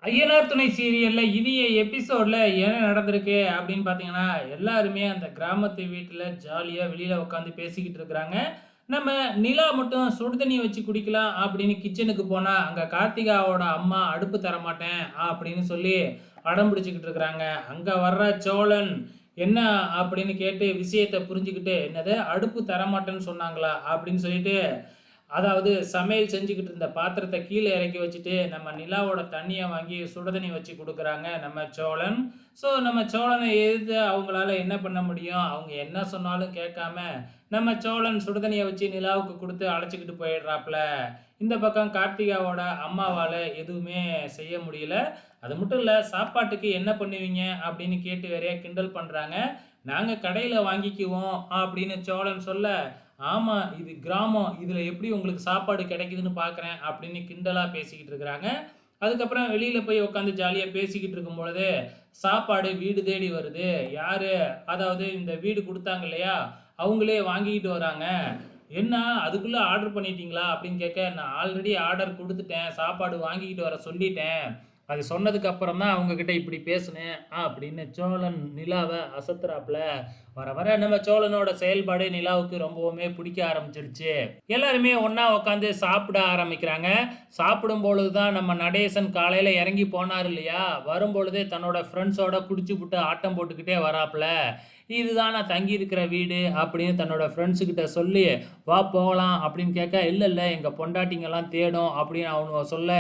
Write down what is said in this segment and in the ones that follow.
ஐயனார் துணை சீரியல்ல இனிய எபிசோட்ல என்ன நடந்திருக்கு அப்படின்னு பார்த்தீங்கன்னா, எல்லாருமே அந்த கிராமத்து வீட்ல ஜாலியா வெளியில உட்காந்து பேசிக்கிட்டு இருக்கிறாங்க. நம்ம நிலா மட்டும் சுடு தண்ணி வச்சு குடிக்கலாம் அப்படின்னு கிச்சனுக்கு போனா, அங்க கார்த்திகாவோட அம்மா அடுப்பு தரமாட்டேன் அப்படின்னு சொல்லி அடம் பிடிச்சுக்கிட்டு இருக்கிறாங்க. அங்க வர்ற சோழன் என்ன அப்படின்னு கேட்டு விஷயத்த புரிஞ்சுக்கிட்டு, "என்னது அடுப்பு தரமாட்டேன்னு சொன்னாங்களா?" அப்படின்னு சொல்லிட்டு அதாவது சமையல் செஞ்சுக்கிட்டு இருந்த பாத்திரத்த கீழ இறக்கி வச்சுட்டு, நம்ம நிலாவோட தண்ணிய வாங்கி சுட தண்ணி வச்சு குடுக்குறாங்க நம்ம சோழன். ஸோ நம்ம சோழன எதிர்த்து அவங்களால என்ன பண்ண முடியும்? அவங்க என்ன சொன்னாலும் கேட்காம, நம்ம சோழன் சுடு தண்ணிய வச்சு நிலாவுக்கு குடுத்து அழைச்சுக்கிட்டு போயிடுறாப்ல. இந்த பக்கம் கார்த்திகாவோட அம்மாவால எதுவுமே செய்ய முடியல. அது மட்டும் இல்ல, "சாப்பாட்டுக்கு என்ன பண்ணுவீங்க?" அப்படின்னு கேட்டு வேறயா கிண்டல் பண்றாங்க. "நாங்க கடையில வாங்கிக்குவோம்" அப்படின்னு சோழன் சொல்ல, "ஆமா, இது கிராமம். இதுல எப்படி உங்களுக்கு சாப்பாடு கிடைக்குதுன்னு பார்க்குறேன்" அப்படின்னு கிண்டலா பேசிக்கிட்டு இருக்கிறாங்க. அதுக்கப்புறம் வெளியில போய் உட்காந்து ஜாலியா பேசிக்கிட்டு இருக்கும் பொழுது, சாப்பாடு வீடு தேடி வருது. யாரு? அதாவது இந்த வீடு குடுத்தாங்க இல்லையா? அவங்களே வாங்கிக்கிட்டு வராங்க. "என்ன அதுக்குள்ள ஆர்டர் பண்ணிட்டீங்களா?" அப்படின்னு கேட்க, "நான் ஆல்ரெடி ஆர்டர் குடுத்துட்டேன். சாப்பாடு வாங்கிக்கிட்டு வர சொல்லிட்டேன். அது சொன்னதுக்கு அப்புறம் தான் அவங்க கிட்ட இப்படி பேசுனேன்" அப்படின்னு சோழன் நிலாவ அசத்துறாப்ல. வர வர நம்ம சோழனோட செயல்பாடு நிலாவுக்கு ரொம்பவுமே பிடிக்க ஆரம்பிச்சிருச்சு. எல்லாருமே ஒண்ணா உட்காந்து சாப்பிட ஆரம்பிக்கிறாங்க. சாப்பிடும் பொழுது தான் நம்ம நடேசன் காலையில இறங்கி போனாரு இல்லையா? வரும்பொழுதே தன்னோட ஃப்ரெண்ட்ஸோட குடிச்சுப்புட்டு ஆட்டம் போட்டுக்கிட்டே வராப்ல. "இதுதான் நான் தங்கியிருக்கிற வீடு" அப்படின்னு தன்னோட ஃப்ரெண்ட்ஸ் கிட்ட சொல்லி, "வா போகலாம்" அப்படின்னு கேட்க, "இல்ல இல்ல எங்க பொண்டாட்டிங்கலாம் தேடும்" அப்படின்னு அவனுங்க சொல்ல,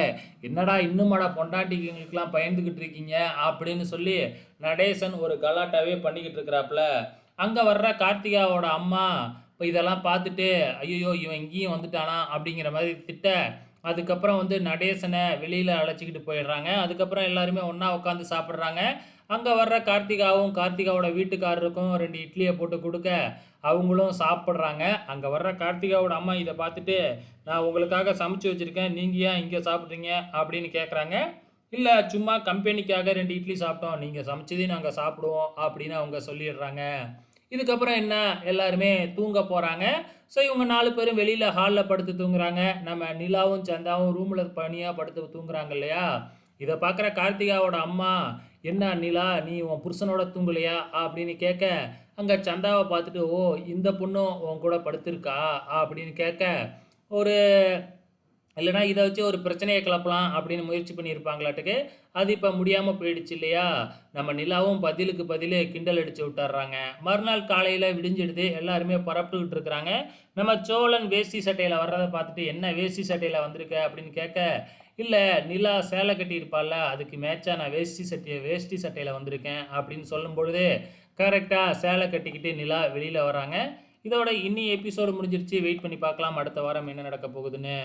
"என்னடா இன்னுமாடா பொண்டாட்டிங்களுக்கெல்லாம் பயந்துகிட்டு இருக்கீங்க" அப்படின்னு சொல்லி நடேசன் ஒரு கலாட்டாவே பண்ணிக்கிட்டு இருக்கிறாப்ல. அங்க வர்ற கார்த்திகாவோட அம்மா இப்ப இதெல்லாம் பார்த்துட்டு, "ஐயய்யோ! இவன் இங்கேயும் வந்துட்டானா?" அப்படிங்கிற மாதிரி திட்ட, அதுக்கப்புறம் வந்து நடேசன வெளியில அழைச்சுக்கிட்டு போயிடுறாங்க. அதுக்கப்புறம் எல்லாருமே ஒண்ணா உட்காந்து சாப்பிடுறாங்க. அங்க வர்ற கார்த்திகாவும், கார்த்திகாவோட வீட்டுக்காரருக்கும் 2 இட்லிய போட்டு குடுக்க, அவங்களும் சாப்பிடுறாங்க. அங்க வர்ற கார்த்திகாவோட அம்மா இத பார்த்துட்டு, "நான் உங்களுக்காக சமைச்சு வச்சிருக்கேன். நீங்க ஏன் இங்க சாப்பிடுறீங்க?" அப்படின்னு கேட்கறாங்க. "இல்ல சும்மா கம்பெனிக்காக 2 இட்லி சாப்பிட்டோம். நீங்க சமைச்சதையும் நாங்க சாப்பிடுவோம்" அப்படின்னு அவங்க சொல்லிடுறாங்க. இதுக்கப்புறம் என்ன, எல்லாருமே தூங்க போறாங்க. ஸோ இவங்க 4 பேரும் வெளியில ஹால்ல படுத்து தூங்குறாங்க. நம்ம நிலாவும், சந்தாவும் ரூம்ல தனியா படுத்து தூங்குறாங்க இல்லையா? இத பார்க்குற கார்த்திகாவோட அம்மா, "என்ன நிலா, நீ உன் புருஷனோட தூங்கலையா?" அப்படின்னு கேட்க, அங்க சந்தாவ பார்த்துட்டு, "ஓ! இந்த பொண்ணும் உன் கூட படுத்திருக்கா?" அப்படின்னு கேட்க, ஒரு இல்லன்னா இத வச்சு ஒரு பிரச்சனைய கிளப்பலாம் அப்படின்னு முயற்சி பண்ணியிருப்பாங்களாட்டுக்கு. அது இப்ப முடியாம போயிடுச்சு இல்லையா? நம்ம நிலாவும் பதிலுக்கு பதிலு கிண்டல் அடிச்சு விட்டர்றாங்க. மறுநாள் காலையில விடிஞ்சிடுது. எல்லாருமே புறப்பட்டுக்கிட்டு இருக்கிறாங்க. நம்ம சோழன் வேஷ்டி சட்டையில வர்றத பார்த்துட்டு, "என்ன வேஷ்டி சட்டையில வந்திருக்க?" அப்படின்னு கேட்க, "இல்ல நிலா சேலை கட்டியிருப்பாள்ல, அதுக்கு மேட்சா நான் வேஷ்டி சட்டையில வந்திருக்கேன்" அப்படின்னு சொல்லும்பொழுது, கரெக்ட்டா சேலை கட்டிக்கிட்டு நிலா வெளியில வர்றாங்க. இதோட இன்னி எபிசோடு முடிஞ்சிருச்சு. வெயிட் பண்ணி பார்க்கலாம் அடுத்த வாரம் என்ன நடக்க போகுதுன்னு.